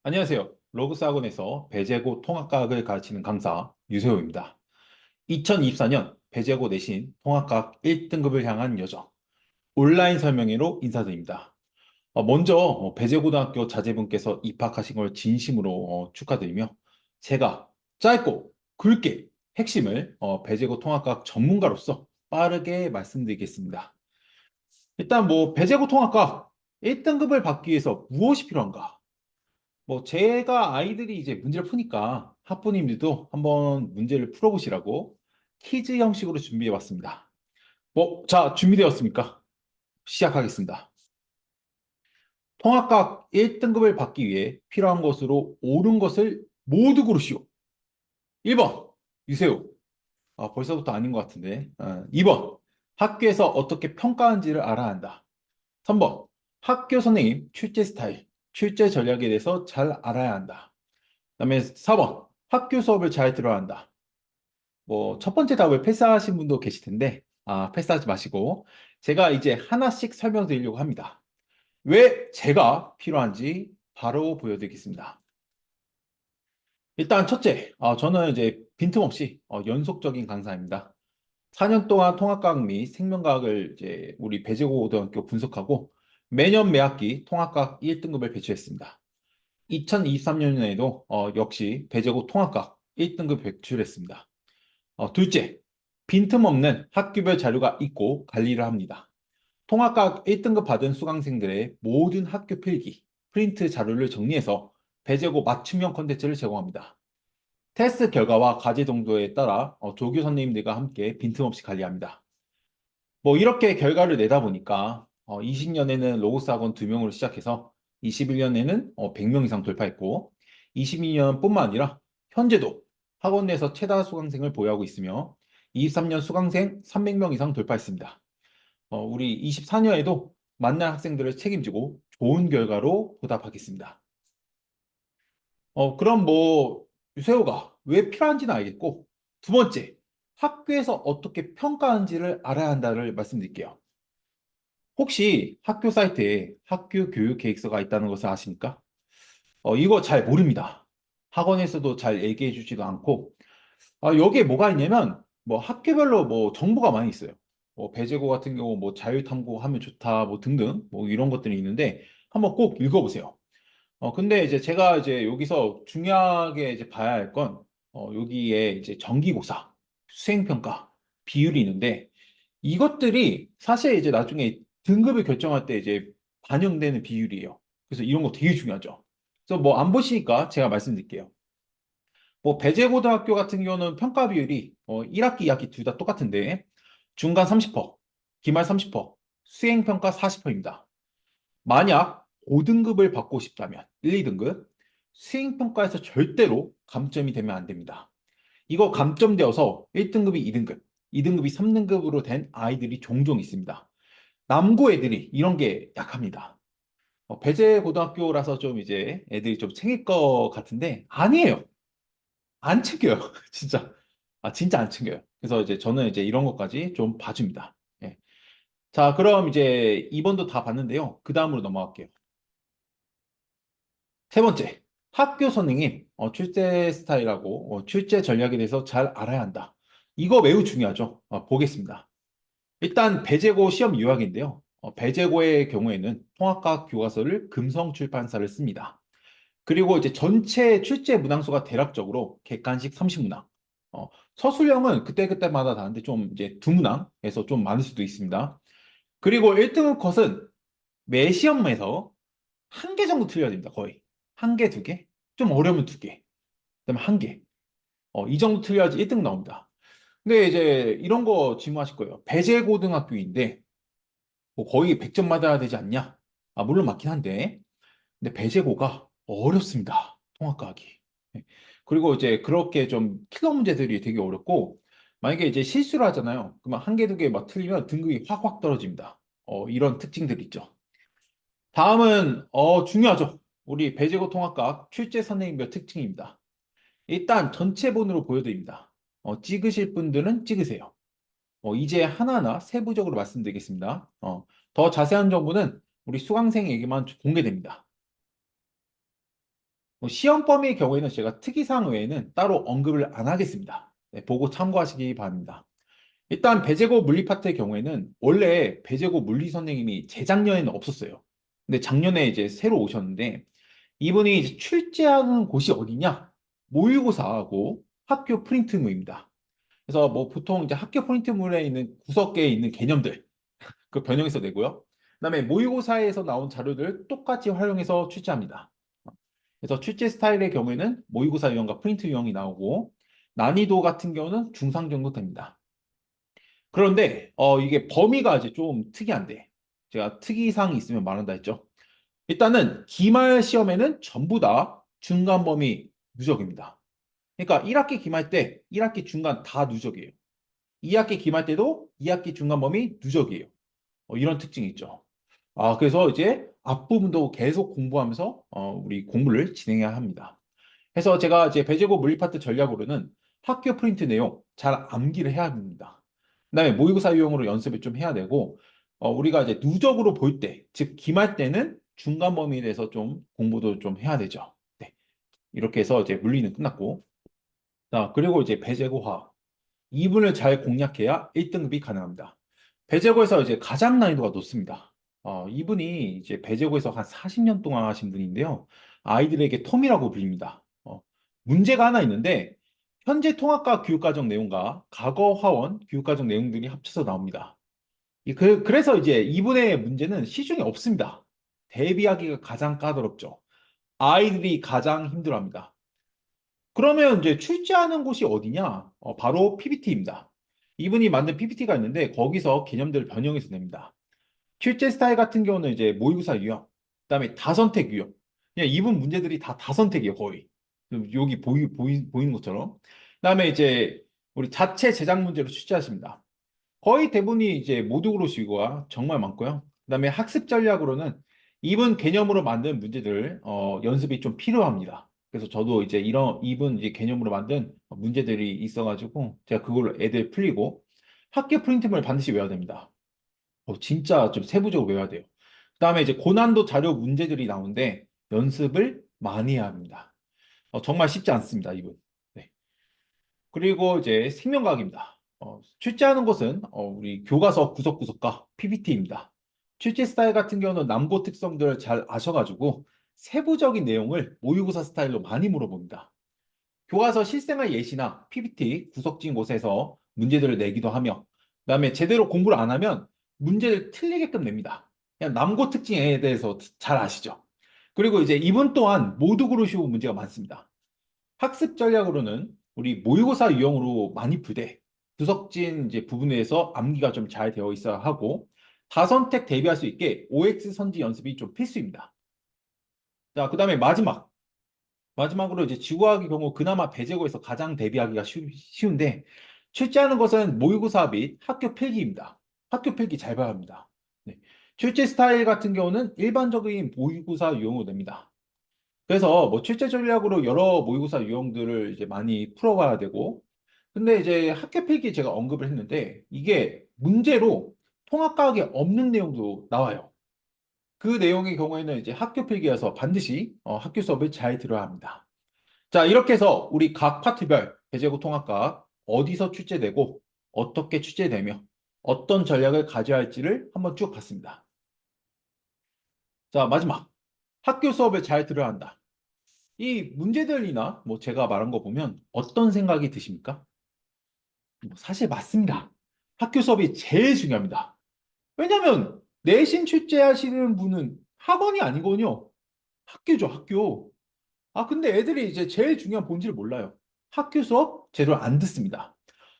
안녕하세요. 로그스 학원에서 배제고 통합과학을 가르치는 강사 유세호입니다. 2024년 배제고 내신 통합과학 1등급을 향한 여정 온라인 설명회로 인사드립니다. 먼저 배제고등학교 자제분께서 입학하신 걸 진심으로 축하드리며 제가 짧고 굵게 핵심을 배제고 통합과학 전문가로서 빠르게 말씀드리겠습니다. 일단 배제고 통합과학 1등급을 받기 위해서 무엇이 필요한가? 제가 아이들이 이제 문제를 푸니까 학부모님들도 한번 문제를 풀어보시라고 퀴즈 형식으로 준비해 봤습니다. 자, 준비되었습니까? 시작하겠습니다. 통합과학 1등급을 받기 위해 필요한 것으로 옳은 것을 모두 고르시오. 1번, 유세호. 벌써부터 아닌 것 같은데. 2번, 학교에서 어떻게 평가하는지를 알아야 한다. 3번, 학교 선생님 출제 스타일, 출제 전략에 대해서 잘 알아야 한다. 그다음에 4번, 학교 수업을 잘 들어야 한다. 첫 번째 답을 패스하신 분도 계실 텐데, 패스하지 마시고, 제가 이제 하나씩 설명드리려고 합니다. 왜 제가 필요한지 바로 보여드리겠습니다. 일단 첫째, 저는 이제 빈틈없이 연속적인 강사입니다. 4년 동안 통합과학 및 생명과학을 이제 우리 배재고등학교 분석하고 매년 매학기 통합과학 1등급을 배출했습니다. 2023년에도 역시 배재고 통합과학 1등급 배출했습니다. 둘째, 빈틈없는 학교별 자료가 있고 관리를 합니다. 통합과학 1등급 받은 수강생들의 모든 학교 필기, 프린트 자료를 정리해서 배재고 맞춤형 컨텐츠를 제공합니다. 테스트 결과와 과제 정도에 따라 조교 선생님들과 함께 빈틈없이 관리합니다. 이렇게 결과를 내다 보니까 20년에는 로고스 학원 2명으로 시작해서 21년에는 100명 이상 돌파했고 22년뿐만 아니라 현재도 학원 내에서 최다 수강생을 보유하고 있으며 23년 수강생 300명 이상 돌파했습니다. 우리 24년에도 만날 학생들을 책임지고 좋은 결과로 보답하겠습니다. 그럼 유세호가 왜 필요한지는 알겠고 두 번째, 학교에서 어떻게 평가하는지를 알아야 한다를 말씀드릴게요. 혹시 학교 사이트에 학교 교육 계획서가 있다는 것을 아십니까? 이거 잘 모릅니다. 학원에서도 잘 얘기해 주지도 않고, 여기에 뭐가 있냐면, 학교별로 정보가 많이 있어요. 배재고 같은 경우 자율탐구 하면 좋다, 등등, 이런 것들이 있는데, 한번 꼭 읽어보세요. 근데 이제 제가 이제 여기서 중요하게 이제 봐야 할 건, 여기에 이제 정기고사, 수행평가, 비율이 있는데, 이것들이 사실 이제 나중에 등급을 결정할 때 이제 반영되는 비율이에요. 그래서 이런 거 되게 중요하죠. 그래서 안 보시니까 제가 말씀드릴게요. 배재고등학교 같은 경우는 평가 비율이 1학기, 2학기 둘 다 똑같은데 중간 30%, 기말 30%, 수행평가 40%입니다. 만약 5등급을 받고 싶다면 1, 2등급 수행평가에서 절대로 감점이 되면 안 됩니다. 이거 감점되어서 1등급이 2등급, 2등급이 3등급으로 된 아이들이 종종 있습니다. 남고 애들이 이런 게 약합니다. 배제 고등학교라서 좀 이제 애들이 좀 챙길 것 같은데 아니에요. 안 챙겨요. 진짜. 진짜 안 챙겨요. 그래서 이제 저는 이제 이런 것까지 좀 봐줍니다. 예. 자, 그럼 이제 2번도 다 봤는데요. 그 다음으로 넘어갈게요. 세 번째, 학교 선생님 출제 스타일하고 출제 전략에 대해서 잘 알아야 한다. 이거 매우 중요하죠. 보겠습니다. 일단 배재고 시험 요약인데요. 배재고의 경우에는 통합과학 교과서를 금성출판사를 씁니다. 그리고 이제 전체 출제 문항수가 대략적으로 객관식 30문항. 서술형은 그때그때마다 다른데 좀 이제 두 문항에서 좀 많을 수도 있습니다. 그리고 1등급 컷은 매 시험에서 한 개 정도 틀려야 됩니다. 거의. 한 개, 두 개? 좀 어려우면 두 개. 그다음에 한 개. 이 정도 틀려야지 1등 나옵니다. 근데 이제 이런 거 질문하실 거예요. 배재고등학교인데 거의 100점 맞아야 되지 않냐? 물론 맞긴 한데. 근데 배제고가 어렵습니다. 통합과학이. 네. 그리고 이제 그렇게 좀 킬러 문제들이 되게 어렵고, 만약에 이제 실수를 하잖아요. 그러면 한 개, 두 개 막 틀리면 등급이 확확 떨어집니다. 이런 특징들이 있죠. 다음은, 중요하죠. 우리 배제고 통합과학 출제 선생님별 특징입니다. 일단 전체본으로 보여드립니다. 찍으실 분들은 찍으세요. 이제 하나하나 세부적으로 말씀드리겠습니다. 더 자세한 정보는 우리 수강생에게만 공개됩니다. 시험 범위의 경우에는 제가 특이사항 외에는 따로 언급을 안 하겠습니다. 네, 보고 참고하시기 바랍니다. 일단 배제고 물리 파트의 경우에는 원래 배제고 물리 선생님이 재작년에는 없었어요. 근데 작년에 이제 새로 오셨는데 이분이 이제 출제하는 곳이 어디냐? 모의고사하고 학교 프린트물입니다. 그래서 뭐 보통 이제 학교 프린트물에 있는 구석계에 있는 개념들 그 변형해서 내고요. 그다음에 모의고사에서 나온 자료들 똑같이 활용해서 출제합니다. 그래서 출제 스타일의 경우에는 모의고사 유형과 프린트 유형이 나오고 난이도 같은 경우는 중상 정도 됩니다. 그런데 이게 범위가 이제 좀 특이한데 제가 특이사항이 있으면 말한다 했죠. 일단은 기말 시험에는 전부 다 중간 범위 누적입니다. 그러니까 1학기 기말 때 1학기 중간 다 누적이에요. 2학기 기말 때도 2학기 중간 범위 누적이에요. 이런 특징이 있죠. 그래서 이제 앞부분도 계속 공부하면서 우리 공부를 진행해야 합니다. 그래서 제가 이제 배제고 물리 파트 전략으로는 학교 프린트 내용 잘 암기를 해야 합니다. 그다음에 모의고사 유형으로 연습을 좀 해야 되고 우리가 이제 누적으로 볼 때, 즉 기말 때는 중간 범위에 대해서 좀 공부도 좀 해야 되죠. 네. 이렇게 해서 이제 물리는 끝났고, 자, 그리고 이제 배제고화 2분을 잘 공략해야 1등급이 가능합니다. 배제고에서 이제 가장 난이도가 높습니다. 이분이 이제 배제고에서 한 40년 동안 하신 분인데요. 아이들에게 톰이라고 불립니다. 문제가 하나 있는데, 현재 통합과 교육과정 내용과 과거 화원 교육과정 내용들이 합쳐서 나옵니다. 그래서 이제 이분의 문제는 시중에 없습니다. 대비하기가 가장 까다롭죠. 아이들이 가장 힘들어합니다. 그러면 이제 출제하는 곳이 어디냐? 바로 PPT입니다. 이분이 만든 PPT가 있는데 거기서 개념들을 변형해서 냅니다. 출제 스타일 같은 경우는 이제 모의고사 유형, 그다음에 다선택 유형. 그냥 이분 문제들이 다 다선택이에요, 거의. 여기 보이는 것처럼. 그다음에 이제 우리 자체 제작 문제로 출제하십니다. 거의 대부분이 이제 모두그로 시고가 정말 많고요. 그다음에 학습 전략으로는 이분 개념으로 만든 문제들 연습이 좀 필요합니다. 그래서 저도 이제 이런 이분 이제 개념으로 만든 문제들이 있어가지고 제가 그걸로 애들 풀리고 학교 프린트물 반드시 외워야 됩니다. 진짜 좀 세부적으로 외워야 돼요. 그다음에 이제 고난도 자료 문제들이 나오는데 연습을 많이 해야 합니다. 정말 쉽지 않습니다, 이분. 네. 그리고 이제 생명과학입니다. 출제하는 것은 우리 교과서 구석구석과 PPT입니다. 출제 스타일 같은 경우는 남고 특성들을 잘 아셔가지고 세부적인 내용을 모의고사 스타일로 많이 물어봅니다. 교과서 실생활 예시나 PPT 구석진 곳에서 문제들을 내기도 하며 그다음에 제대로 공부를 안 하면 문제를 틀리게끔 냅니다. 그냥 남고 특징에 대해서 잘 아시죠? 그리고 이제 이분 또한 모두그로 쉬운 문제가 많습니다. 학습 전략으로는 우리 모의고사 유형으로 많이 부대, 구석진 이제 부분에서 암기가 좀 잘 되어 있어야 하고, 다선택 대비할 수 있게 OX 선지 연습이 좀 필수입니다. 자, 그 다음에 마지막으로 이제 지구과학의 경우 그나마 배제고에서 가장 대비하기가 쉬운데, 출제하는 것은 모의고사 및 학교 필기입니다. 학교 필기 잘 봐야 합니다. 네. 출제 스타일 같은 경우는 일반적인 모의고사 유형으로 냅니다. 그래서 뭐 출제 전략으로 여러 모의고사 유형들을 이제 많이 풀어봐야 되고, 근데 이제 학교 필기 제가 언급을 했는데, 이게 문제로 통합과학에 없는 내용도 나와요. 그 내용의 경우에는 이제 학교 필기여서 반드시 학교 수업을 잘 들어야 합니다. 자, 이렇게 해서 우리 각 파트별 배제고 통합과학 어디서 출제되고, 어떻게 출제되며, 어떤 전략을 가져야 할지를 한번 쭉 봤습니다. 자, 마지막. 학교 수업을 잘 들어야 한다. 이 문제들이나 뭐 제가 말한 거 보면 어떤 생각이 드십니까? 사실 맞습니다. 학교 수업이 제일 중요합니다. 왜냐면 내신 출제하시는 분은 학원이 아니거든요. 학교죠, 학교. 근데 애들이 이제 제일 중요한 본질을 몰라요. 학교 수업 제대로 안 듣습니다.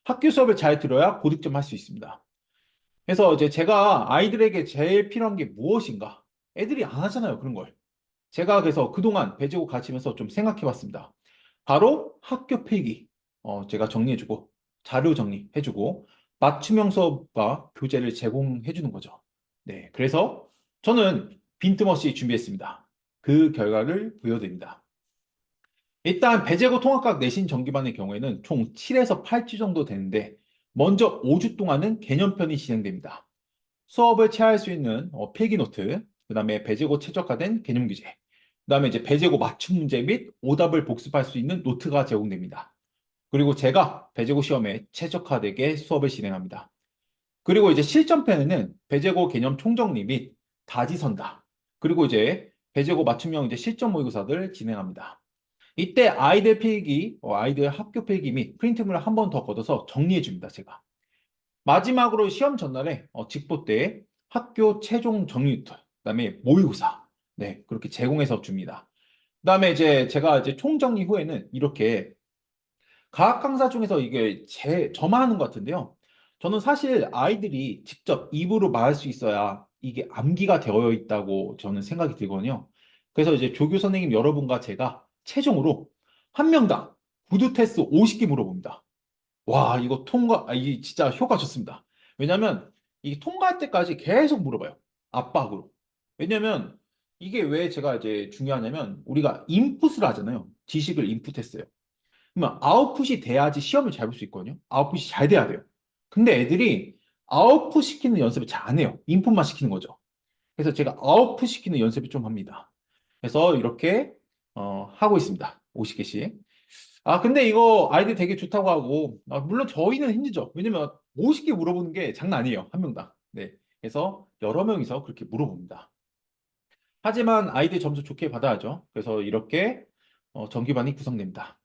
학교 수업을 잘 들어야 고득점 할 수 있습니다. 그래서 이제 제가 아이들에게 제일 필요한 게 무엇인가? 애들이 안 하잖아요, 그런 걸. 제가 그래서 그동안 배제고 가르치면서 좀 생각해 봤습니다. 바로 학교 필기. 제가 정리해주고, 자료 정리해주고, 맞춤형 수업과 교재를 제공해주는 거죠. 네. 그래서 저는 빈틈없이 준비했습니다. 그 결과를 보여드립니다. 일단 배제고 통합과학 내신 정기반의 경우에는 총 7에서 8주 정도 되는데, 먼저 5주 동안은 개념편이 진행됩니다. 수업을 체화할 수 있는 필기 노트, 그 다음에 배제고 최적화된 개념 규제, 그다음에 이제 배제고 맞춤 문제 및 오답을 복습할 수 있는 노트가 제공됩니다. 그리고 제가 배제고 시험에 최적화되게 수업을 진행합니다. 그리고 이제 실전편에는 배제고 개념 총정리 및 다지선다. 그리고 이제 배제고 맞춤형 이제 실전 모의고사를 진행합니다. 이때 아이들 필기, 아이들 학교 필기 및 프린트물을 한 번 더 걷어서 정리해 줍니다, 제가. 마지막으로 시험 전날에 직보 때 학교 최종 정리 노트, 그다음에 모의고사, 네, 그렇게 제공해서 줍니다. 그다음에 이제 제가 이제 총정리 후에는 이렇게 과학 강사 중에서 이게 저만 하는 것 같은데요. 저는 사실 아이들이 직접 입으로 말할 수 있어야 이게 암기가 되어 있다고 저는 생각이 들거든요. 그래서 이제 조교 선생님 여러분과 제가 최종으로 한 명당 구두 테스트 50개 물어봅니다. 와, 이거 이게 진짜 효과 좋습니다. 왜냐면 이게 통과할 때까지 계속 물어봐요. 압박으로. 왜냐면 이게 왜 제가 이제 중요하냐면 우리가 인풋을 하잖아요. 지식을 인풋했어요. 그러면 아웃풋이 돼야지 시험을 잘 볼 수 있거든요. 아웃풋이 잘 돼야 돼요. 근데 애들이 아웃풋 시키는 연습을 잘 안 해요. 인풋만 시키는 거죠. 그래서 제가 아웃풋 시키는 연습을 좀 합니다. 그래서 이렇게 하고 있습니다. 50개씩. 아, 근데 이거 아이들 되게 좋다고 하고, 물론 저희는 힘들죠. 왜냐면 50개 물어보는 게 장난 아니에요. 한 명당. 네. 그래서 여러 명이서 그렇게 물어봅니다. 하지만 아이들 점수 좋게 받아야죠. 그래서 이렇게 정기반이 구성됩니다.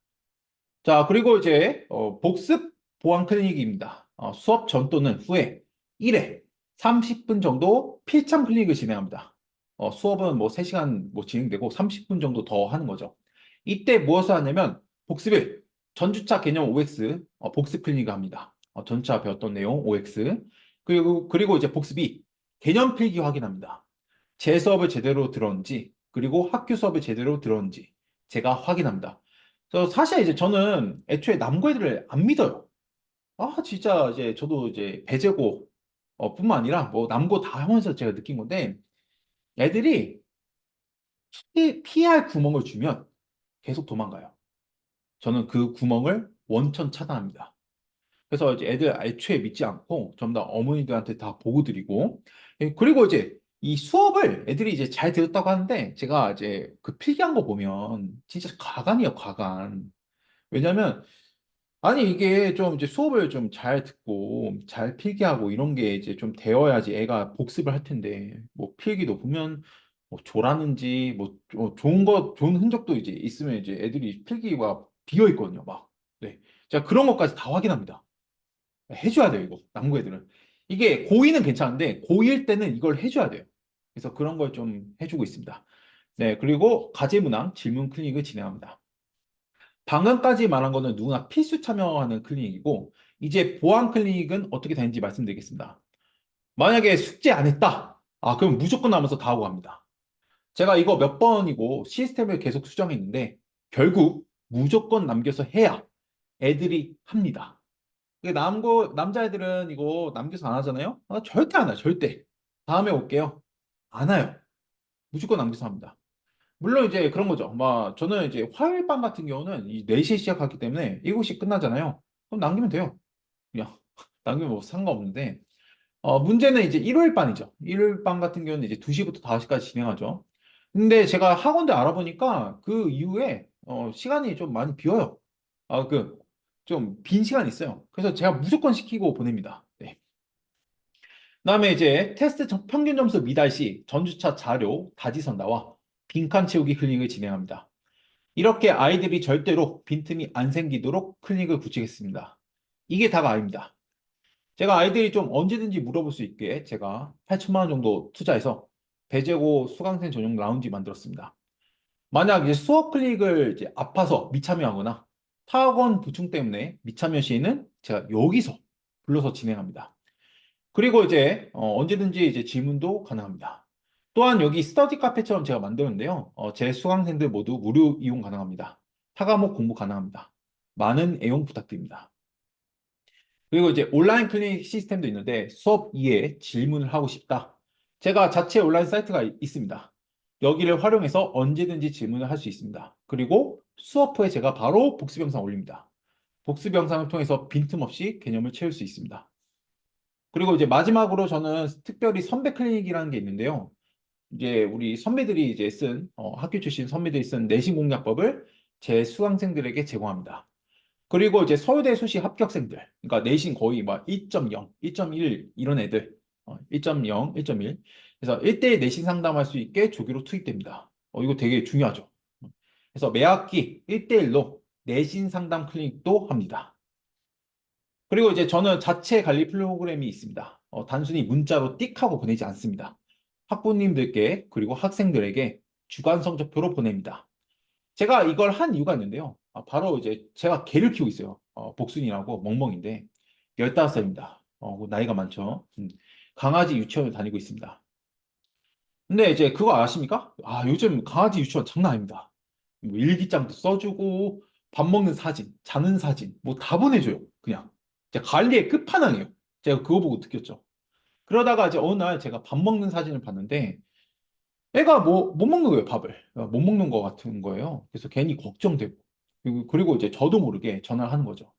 자, 그리고 이제 복습 보안 클리닉입니다. 수업 전 또는 후에 1회 30분 정도 필참 클리닉을 진행합니다. 수업은 뭐 3시간 뭐 진행되고 30분 정도 더 하는 거죠. 이때 무엇을 하냐면 복습을 전주차 개념 OX 복습 클리닉을 합니다. 전주차 배웠던 내용 OX 그리고 이제 복습이 개념 필기 확인합니다. 제 수업을 제대로 들었는지 그리고 학교 수업을 제대로 들었는지 제가 확인합니다. 사실 이제 저는 애초에 남고 애들을 안 믿어요. 아, 진짜 이제 저도 이제 배제고 뿐만 아니라 뭐 남고 다 하면서 제가 느낀 건데 애들이 피할 구멍을 주면 계속 도망가요. 저는 그 구멍을 원천 차단합니다. 그래서 이제 애들 애초에 믿지 않고 전부 다 어머니들한테 다 보고 드리고 그리고 이제 이 수업을 애들이 이제 잘 들었다고 하는데 제가 이제 그 필기한 거 보면 진짜 가관이에요, 가관. 왜냐면 아니, 이게 좀 이제 수업을 좀 잘 듣고 잘 필기하고 이런 게 이제 좀 되어야지 애가 복습을 할 텐데, 뭐 필기도 보면 뭐 조라는지 뭐 좋은 흔적도 이제 있으면 이제 애들이 필기가 비어 있거든요, 막. 네. 제가 그런 것까지 다 확인합니다. 해줘야 돼요, 이거. 남고 애들은. 이게 고2는 괜찮은데 고1 때는 이걸 해줘야 돼요. 그래서 그런 걸 좀 해주고 있습니다. 네. 그리고 가제문항 질문 클리닉을 진행합니다. 방금까지 말한 거는 누구나 필수 참여하는 클리닉이고, 이제 보안 클리닉은 어떻게 되는지 말씀드리겠습니다. 만약에 숙제 안 했다. 그럼 무조건 남아서 다 하고 갑니다. 제가 이거 몇 번이고 시스템을 계속 수정했는데, 결국 무조건 남겨서 해야 애들이 합니다. 남자애들은 이거 남겨서 안 하잖아요? 절대 안 해요, 절대. 다음에 올게요. 안 해요. 무조건 남겨서 합니다. 물론 이제 그런 거죠. 막 저는 이제 화요일반 같은 경우는 이 4시에 시작하기 때문에 7시 끝나잖아요. 그럼 남기면 돼요. 그냥 남기면 뭐 상관없는데 문제는 이제 일요일반이죠. 일요일반 같은 경우는 이제 2시부터 5시까지 진행하죠. 근데 제가 학원들 알아보니까 그 이후에 시간이 좀 많이 비어요. 그 좀 빈 시간이 있어요. 그래서 제가 무조건 시키고 보냅니다. 네. 그다음에 이제 테스트 평균 점수 미달 시 전주차 자료 다지선 나와 빈칸 채우기 클리닉을 진행합니다. 이렇게 아이들이 절대로 빈틈이 안 생기도록 클리닉을 구축했습니다. 이게 다가 아닙니다. 제가 아이들이 좀 언제든지 물어볼 수 있게 제가 8천만 원 정도 투자해서 배재고 수강생 전용 라운지 만들었습니다. 만약 이제 수업 클리닉을 이제 아파서 미참여하거나 타학원 부충 때문에 미참여 시에는 제가 여기서 불러서 진행합니다. 그리고 이제 언제든지 이제 질문도 가능합니다. 또한 여기 스터디 카페처럼 제가 만들었는데요. 제 수강생들 모두 무료 이용 가능합니다. 타과목 공부 가능합니다. 많은 애용 부탁드립니다. 그리고 이제 온라인 클리닉 시스템도 있는데 수업 이에 질문을 하고 싶다. 제가 자체 온라인 사이트가 있습니다. 여기를 활용해서 언제든지 질문을 할 수 있습니다. 그리고 수업 후에 제가 바로 복습 영상 올립니다. 복습 영상을 통해서 빈틈없이 개념을 채울 수 있습니다. 그리고 이제 마지막으로 저는 특별히 선배 클리닉이라는 게 있는데요. 이제 우리 선배들이 이제 쓴, 학교 출신 선배들이 쓴 내신 공략법을 제 수강생들에게 제공합니다. 그리고 이제 서울대 수시 합격생들, 그러니까 내신 거의 막 2.0, 2.1 이런 애들, 1.0, 1.1. 그래서 1대1 내신 상담할 수 있게 조기로 투입됩니다. 이거 되게 중요하죠. 그래서 매 학기 1대1로 내신 상담 클리닉도 합니다. 그리고 이제 저는 자체 관리 프로그램이 있습니다. 단순히 문자로 띡 하고 보내지 않습니다. 학부모님들께 그리고 학생들에게 주간 성적표로 보냅니다. 제가 이걸 한 이유가 있는데요. 바로 이제 제가 개를 키우고 있어요. 복순이라고 멍멍인데 15살입니다. 나이가 많죠. 강아지 유치원을 다니고 있습니다. 근데 이제 그거 아십니까? 요즘 강아지 유치원 장난 아닙니다. 뭐 일기장도 써주고 밥 먹는 사진, 자는 사진 뭐 다 보내줘요. 그냥 진짜 관리의 끝판왕이에요. 제가 그거 보고 느꼈죠. 그러다가 이제 어느 날 제가 밥 먹는 사진을 봤는데 애가 뭐 못 먹는 거예요, 밥을. 못 먹는 거 같은 거예요. 그래서 괜히 걱정되고 그리고 이제 저도 모르게 전화를 하는 거죠.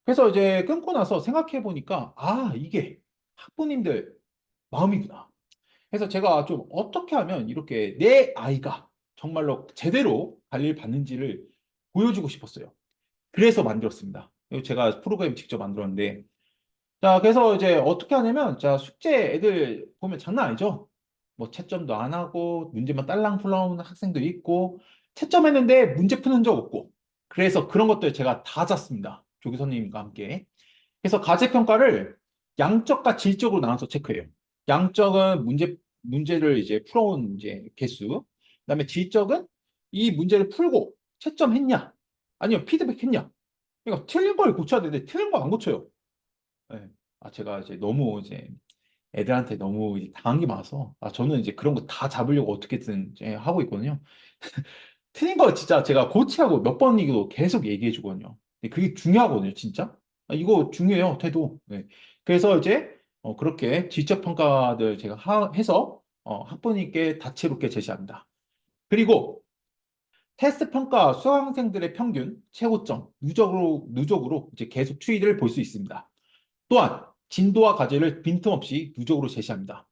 그래서 이제 끊고 나서 생각해 보니까 이게 학부모님들 마음이구나. 그래서 제가 좀 어떻게 하면 이렇게 내 아이가 정말로 제대로 관리를 받는지를 보여주고 싶었어요. 그래서 만들었습니다. 이거 제가 프로그램 직접 만들었는데, 자, 그래서 이제 어떻게 하냐면, 자, 숙제 애들 보면 장난 아니죠? 뭐 채점도 안 하고, 문제만 딸랑풀랑 하는 학생도 있고, 채점했는데 문제 푸는 적 없고, 그래서 그런 것들 제가 다 잤습니다. 조교 선생님과 함께. 그래서 가제평가를 양적과 질적으로 나눠서 체크해요. 양적은 문제를 이제 풀어온 이제 개수. 그다음에 질적은 이 문제를 풀고 채점했냐? 아니면 피드백했냐? 그러니까 틀린 걸 고쳐야 되는데 틀린 거 안 고쳐요. 네. 제가 이제 너무 이제 애들한테 너무 이제 당한 게 많아서 저는 이제 그런 거 다 잡으려고 어떻게든 이제 하고 있거든요. 틀린 거 진짜 제가 고치라고 몇 번이고 계속 얘기해 주거든요. 근데 그게 중요하거든요, 진짜. 이거 중요해요, 태도. 네. 그래서 이제 그렇게 지적 평가들 제가 해서 학부모님께 다채롭게 제시합니다. 그리고 테스트 평가 수강생들의 평균, 최고점, 누적으로 이제 계속 추이를 볼 수 있습니다. 또한 진도와 과제를 빈틈없이 누적으로 제시합니다.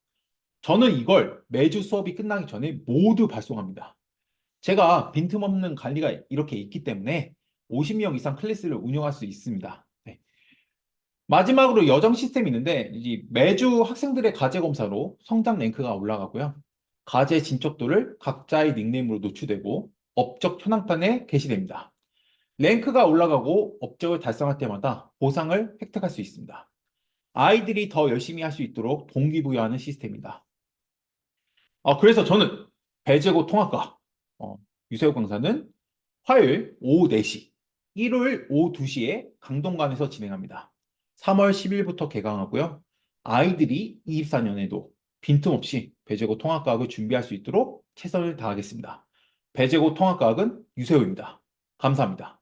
저는 이걸 매주 수업이 끝나기 전에 모두 발송합니다. 제가 빈틈없는 관리가 이렇게 있기 때문에 50명 이상 클래스를 운영할 수 있습니다. 네. 마지막으로 여정 시스템이 있는데 매주 학생들의 과제 검사로 성장 랭크가 올라가고요. 과제 진척도를 각자의 닉네임으로 노출되고 업적 현황판에 게시됩니다. 랭크가 올라가고 업적을 달성할 때마다 보상을 획득할 수 있습니다. 아이들이 더 열심히 할 수 있도록 동기부여하는 시스템입니다. 그래서 저는 배제고 통합과 유세호 강사는 화요일 오후 4시, 일요일 오후 2시에 강동관에서 진행합니다. 3월 10일부터 개강하고요. 아이들이 24년에도 빈틈없이 배제고 통합과학을 준비할 수 있도록 최선을 다하겠습니다. 배제고 통합과학은 유세호입니다. 감사합니다.